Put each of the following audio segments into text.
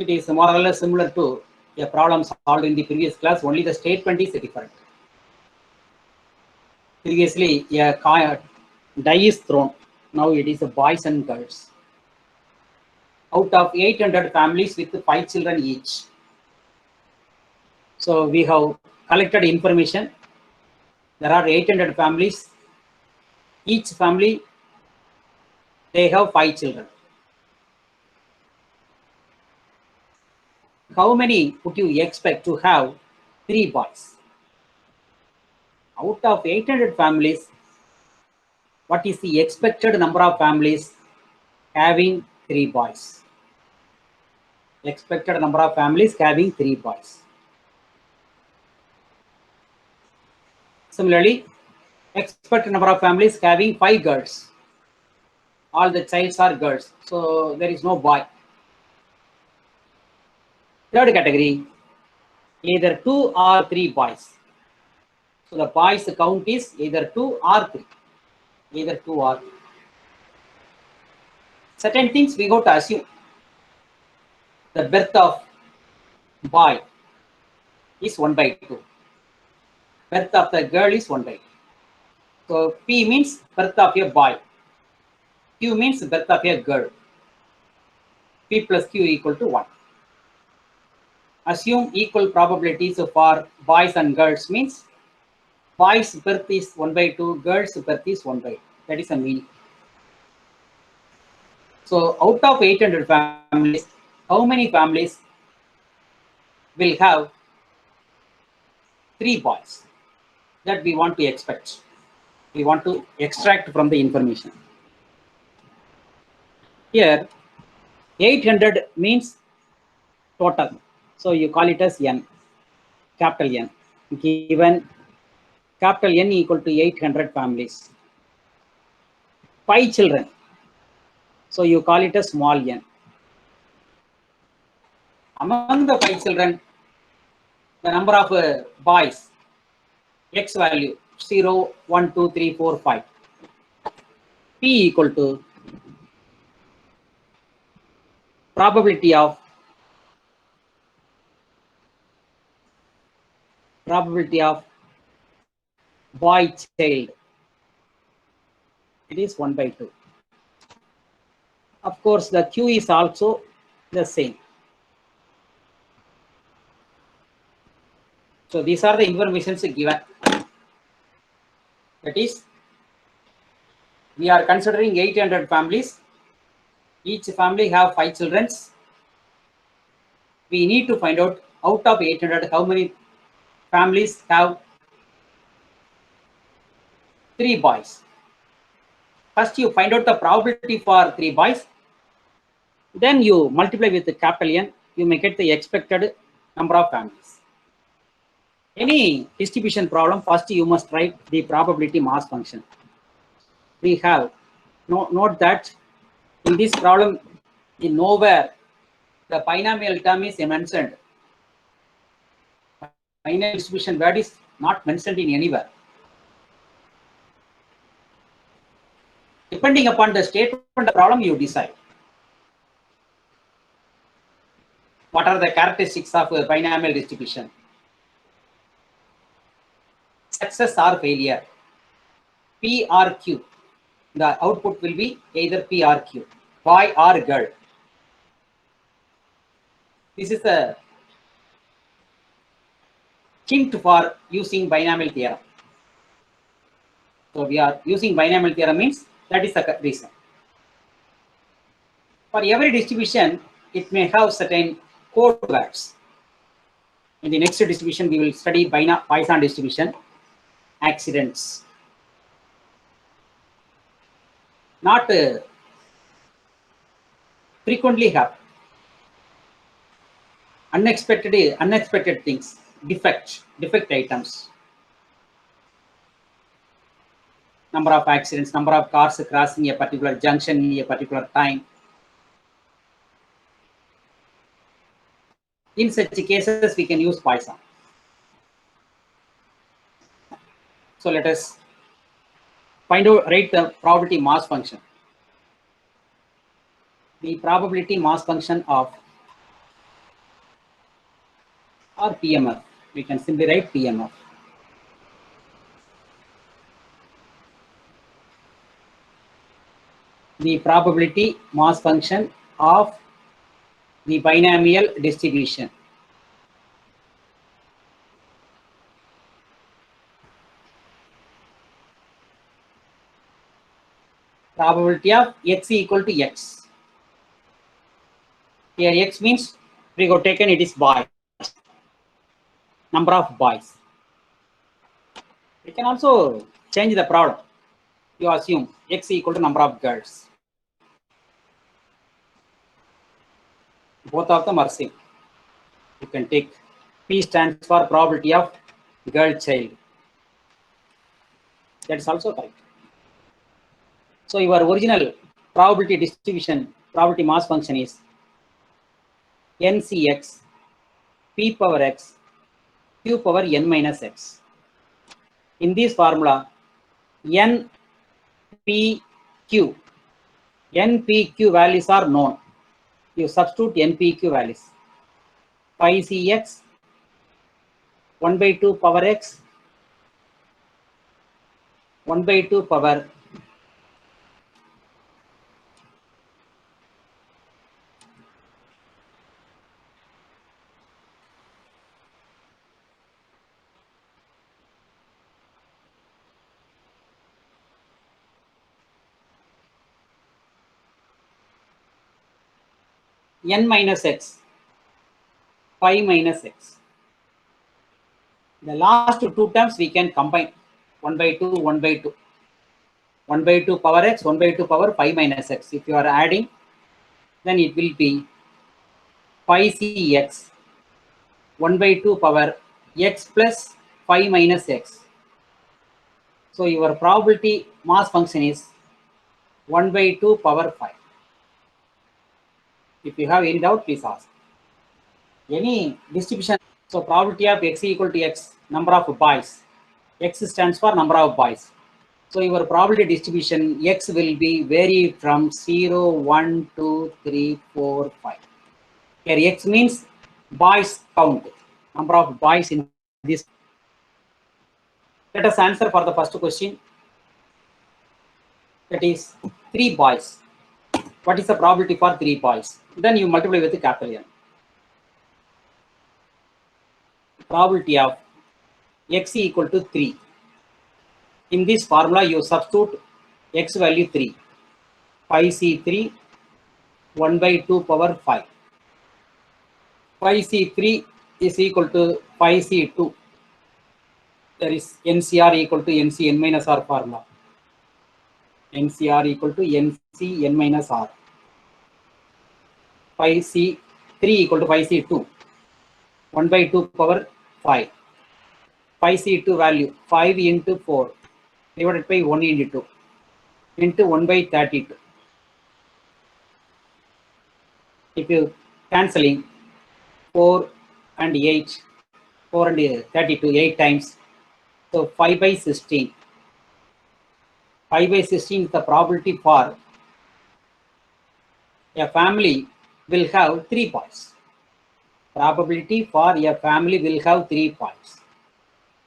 It is more or less similar to a problem solved in the previous class, only the statement is different. Previously, a die is thrown. Now it is boys and girls. Out of 800 families with 5 children each. So we have collected information. There are 800 families. Each family, they have 5 children. How many would you expect to have 3 boys? Out of 800 families, what is the expected number of families having 3 boys? Expected number of families having 3 boys. Similarly, expected number of families having 5 girls. All the childs are girls, so there is no boy. Third category, either 2 or 3 boys. So the boys count is either 2 or 3. Either 2 or 3. Certain things we got to assume. The birth of boy is 1/2. Birth of the girl is 1/2. So P means birth of a boy. Q means birth of a girl. P plus Q equal to 1. Assume equal probabilities for boys and girls means boys' birth is 1/2, girls' birth is 1/2. That is a mean. So out of 800 families, how many families will have 3 boys? That we want to expect. We want to extract from the information. Here, 800 means total. So you call it as N, capital N. Given capital N equal to 800 families. 5 children. So you call it a small n. Among the 5 children, the number of boys, x value 0, 1, 2, 3, 4, 5. P equal to probability of boy child. It is 1/2. Of course, the Q is also the same. So these are the informations given. That is, we are considering 800 families. Each family have 5 children. We need to find out of 800 how many families have 3 boys. First, you find out the probability for 3 boys. Then you multiply with the capital N. You may get the expected number of families. Any distribution problem, first you must write the probability mass function. We have note that in this problem, in nowhere the binomial term is mentioned. Binomial distribution word is not mentioned in anywhere. Depending upon the statement of the problem, you decide. What are the characteristics of a binomial distribution? Success or failure, P or Q. The output will be either P or Q, boy or girl. This is a hint for using binomial theorem. So we are using binomial theorem means that is the reason. For every distribution, it may have certain code words. In the next distribution, we will study Poisson distribution, accidents. Not frequently happen. Unexpected things, defect items. Number of accidents, number of cars crossing a particular junction in a particular time. In such cases, we can use Poisson. So let us write the probability mass function. The probability mass function of or PMF. We can simply write PMF. The probability mass function of the binomial distribution. Probability of x equal to x. Here x means we got taken it is boys. Number of boys. We can also change the problem. You assume x equal to number of girls. Both of them are same. You can take P stands for probability of girl child. That's also correct. So your original probability distribution, probability mass function is NCX P power x Q power n minus x. In this formula, NPQ values are known. You substitute NPQ values. Pi Cx 1 by 2 power x 1 by 2 power n minus x, pi minus x. The last two terms we can combine 1 by 2, 1 by 2. 1 by 2 power x, 1 by 2 power pi minus x. If you are adding, then it will be pi Cx 1 by 2 power x plus pi minus x. So your probability mass function is 1 by 2 power 5. If you have any doubt, please ask. Any distribution, so probability of x equal to x, number of boys. X stands for number of boys. So your probability distribution x will be vary from 0, 1, 2, 3, 4, 5. Here x means boys count, number of boys in this. Let us answer for the first question. That is 3 boys. What is the probability for 3 boys? Then you multiply with the capital N. Probability of x equal to 3. In this formula, you substitute x value 3. Pi C3 1 by 2 power 5. Pi C3 is equal to pi C2. There is NCR equal to NC n minus R formula. NCR equal to NC n minus R. Pi C3 equal to pi C2. 1 by 2 power 5. Pi C2 value 5 into 4 divided by 1 into 2 into 1 by 32. If you cancelling 4 and 8, 4 and 32, 8 times. So 5 by 16. 5 by 16 is the probability for a family will have 3 boys. Probability for a family will have 3 boys.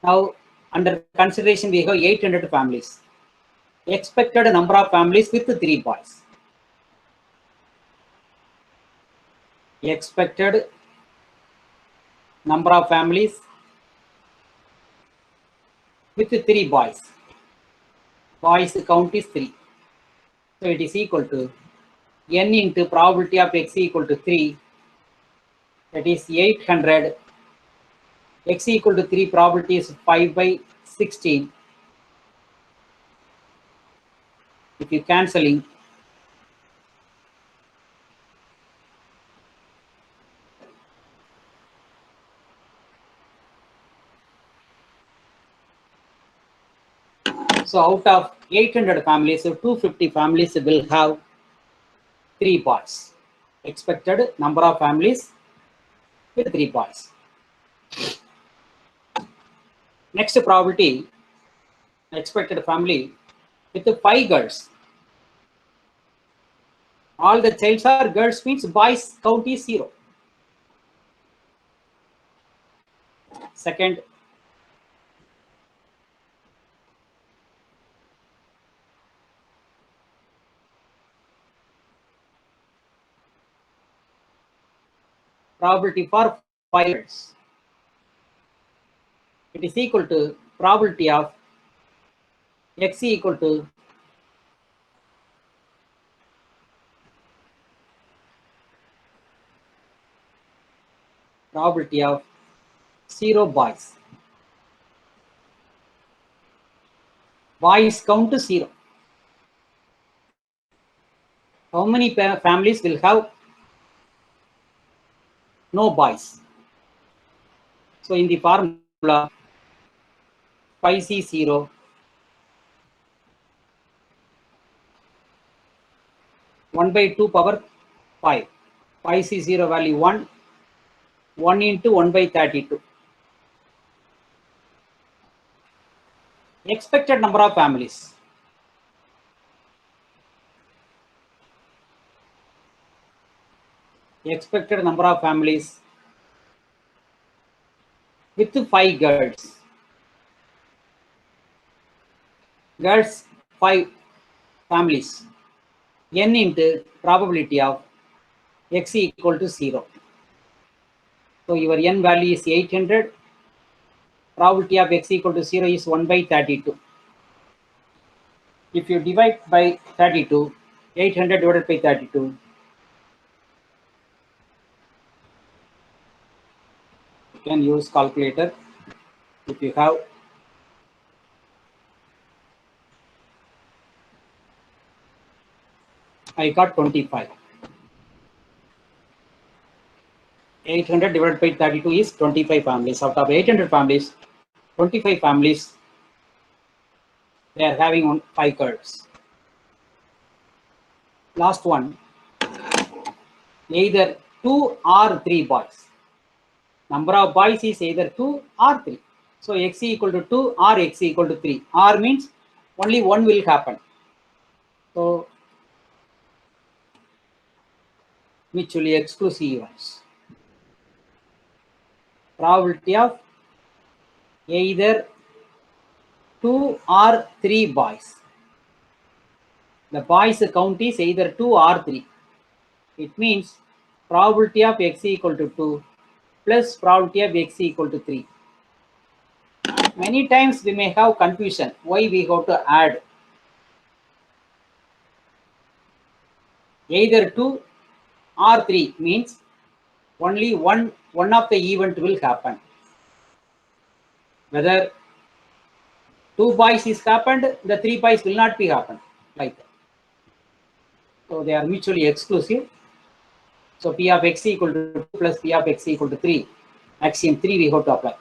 Now, under consideration, we have 800 families. Expected number of families with 3 boys. Expected number of families with 3 boys. Boys count is 3. So it is equal to n into probability of x equal to 3. That is 800. X equal to 3 probability is 5 by 16. If you cancelling, so out of 800 families, so 250 families will have 3 boys. Expected number of families with 3 boys. Next probability, expected family with 5 girls. All the childs are girls means boys count is 0. second, probability for 5 birds. It is equal to probability of x equal to probability of 0 boys. Boys count to 0. How many families will have no boys? So in the formula, phi c 0 1 by 2 power 5. Phi c 0 value 1, 1 into 1 by 32. Expected number of families. Expected number of families with 5 girls. Girls 5 families. N into probability of x equal to 0. So your n value is 800. Probability of x equal to 0 is 1 by 32. If you divide by 32, 800 divided by 32, you can use calculator if you have. I got 25. 800 divided by 32 is 25 families. Out of 800 families, 25 families, they are having 5 girls. Last one, either 2 or 3 boys. Number of boys is either 2 or 3. So x equal to 2 or x equal to 3. Or means only one will happen. So mutually exclusive events. Probability of either 2 or 3 boys. The boys count is either 2 or 3. It means probability of x equal to 2 plus probability of x equal to 3. Many times we may have confusion why we have to add. Either 2 or 3 means only one of the event will happen. Whether 2 boys is happened, the 3 boys will not be happened like that. So they are mutually exclusive. So P of x equal to 2 plus P of x equal to 3. Axiom 3 we have to apply.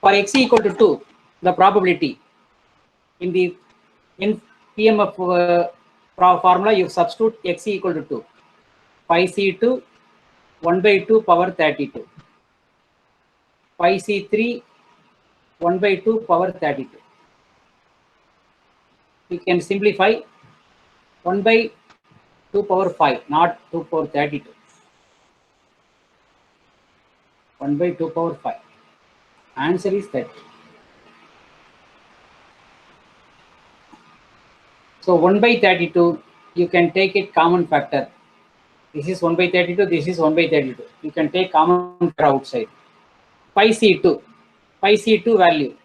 For x equal to 2, the probability in the PMF formula, you substitute x equal to 2. Phi c2 1 by 2 power 32. Phi c3 1 by 2 power 32. You can simplify 1 by 2 power 5, not 2 power 32. 1 by 2 power 5. Answer is 30. So 1 by 32, you can take it common factor. This is 1 by 32, this is 1 by 32. You can take common factor outside. Phi c2. Phi c2 value.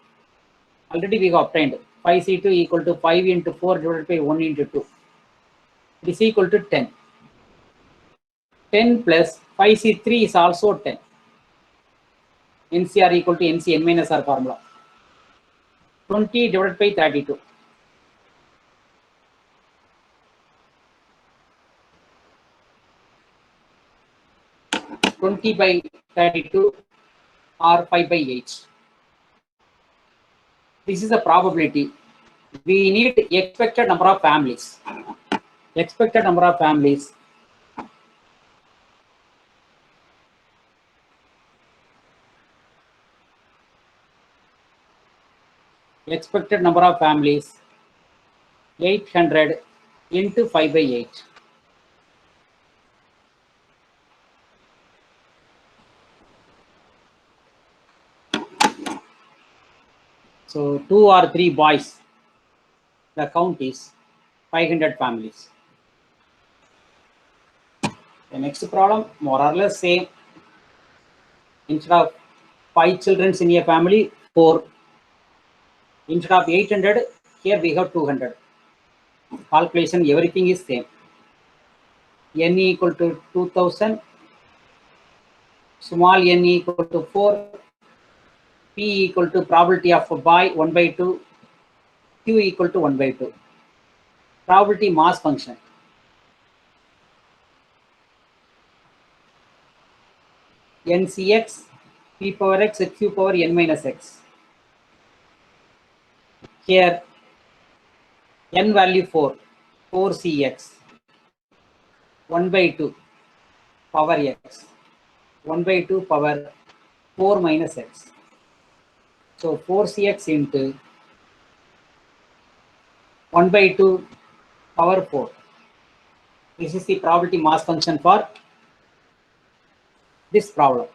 Already we have obtained. Phi c2 equal to 5 into 4 divided by 1 into 2. It is equal to 10. 10 plus phi c3 is also 10. NCR equal to NC n minus R formula. 20 divided by 32. 20 by 32 or 5 by 8. This is the probability. We need expected number of families. Expected number of families. Expected number of families 800 into 5 by 8. So 2 or 3 boys, the count is 500 families. The next problem, more or less same. Instead of 5 children in a family, 4. Instead of 800, here we have 200. Calculation, everything is same. N equal to 2000, small n equal to 4, P equal to probability of a boy 1 by 2, Q equal to 1 by 2. Probability mass function. NCX, P power x, Q power n minus x. Here, n value 4, 4CX, 1 by 2, power x, 1 by 2 power 4 minus x. So 4CX into 1 by 2 power 4. This is the probability mass function for this problem.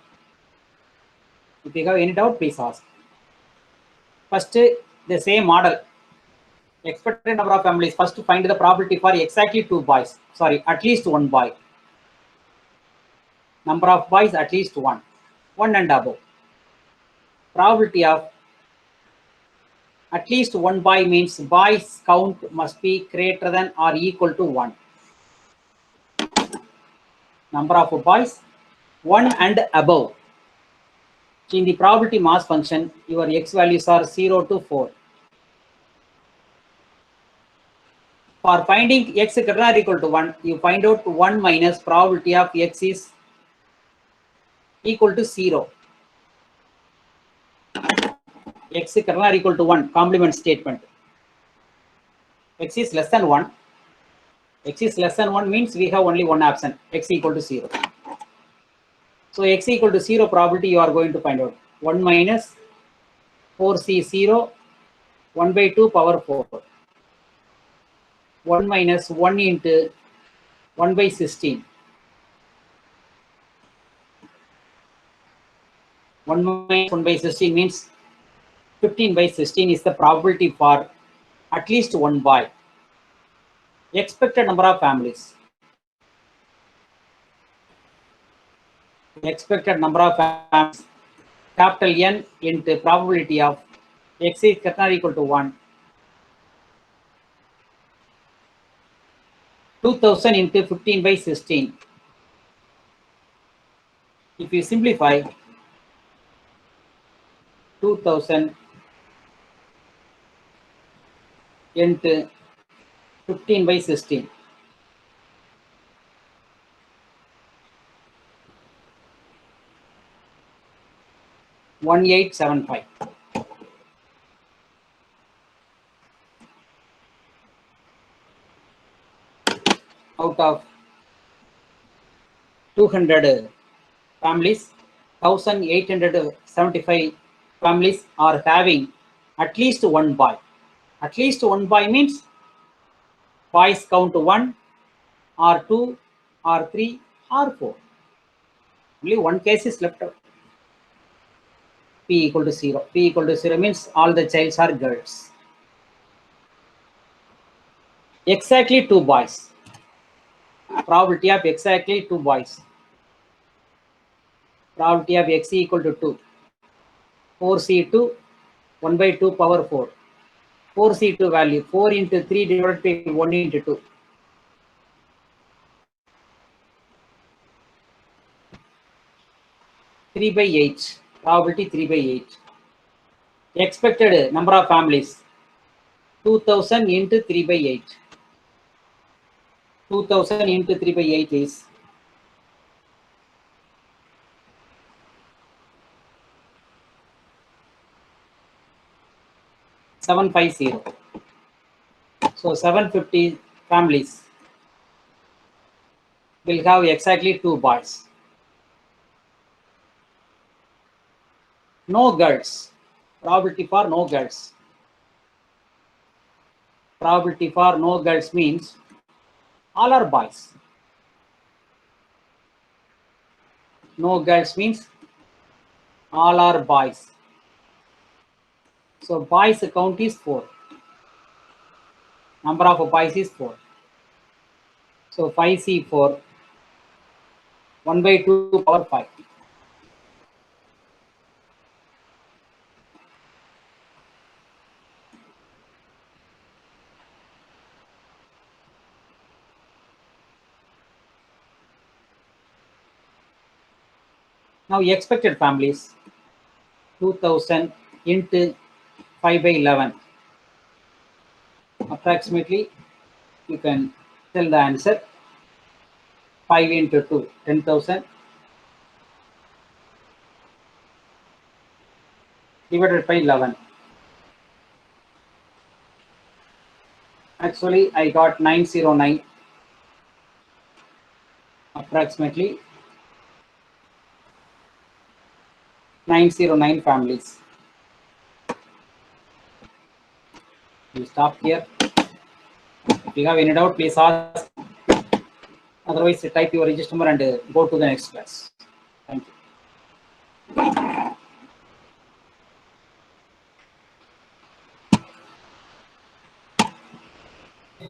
If you have any doubt, please ask. First, the same model. Expected number of families. First, find the probability for exactly 2 boys. Sorry, at least 1 boy. Number of boys, at least 1. 1 and above. Probability of at least 1 boy means boys count must be greater than or equal to 1. Number of boys, 1 and above. So in the probability mass function, your x values are 0 to 4. For finding x greater than or equal to 1, you find out 1 minus probability of x is equal to 0. X greater than or equal to 1, complement statement. X is less than 1. X is less than 1 means we have only one option, x equal to 0. So x equal to 0 probability you are going to find out. 1 minus 4C0, 1 by 2 power 4. 1 minus 1 into 1 by 16. 1 minus 1 by 16 means 15 by 16 is the probability for at least 1 boy. Expected number of families. Expected number of families, capital N into probability of x is greater than or equal to 1. 2000 into 15 by 16. If you simplify, 2000 into 15 by 16. 1875. Out of 200 families, 1875 families are having at least 1 boy. At least 1 boy means boys count 1 or 2 or 3 or 4. Only one case is left out. P equal to 0. P equal to 0 means all the childs are girls. Exactly 2 boys. Probability of exactly 2 boys. Probability of x equal to 2. 4C2, 1 by 2 power 4. 4C2 value, 4 into 3 divided by 1 into 2. 3 by 8. Probability 3 by 8. Expected number of families, 2000 into 3 by 8. 2000 into 3 by 8 is 750. So 750 families will have exactly 2 boys. No girls. Probability for no girls. Probability for no girls means all are boys. No girls means all are boys. So boys count is 4. Number of boys is 4. So 5C4, 1 by 2 power 5. Now expected families, 2000 into 5 by 11. Approximately, you can tell the answer. 5 into 2, 10,000. Divided by 11. Actually, I got 909. Approximately 909 families. You stop here. If you have any doubt, please ask. Otherwise, type your register number and go to the next class. Thank you.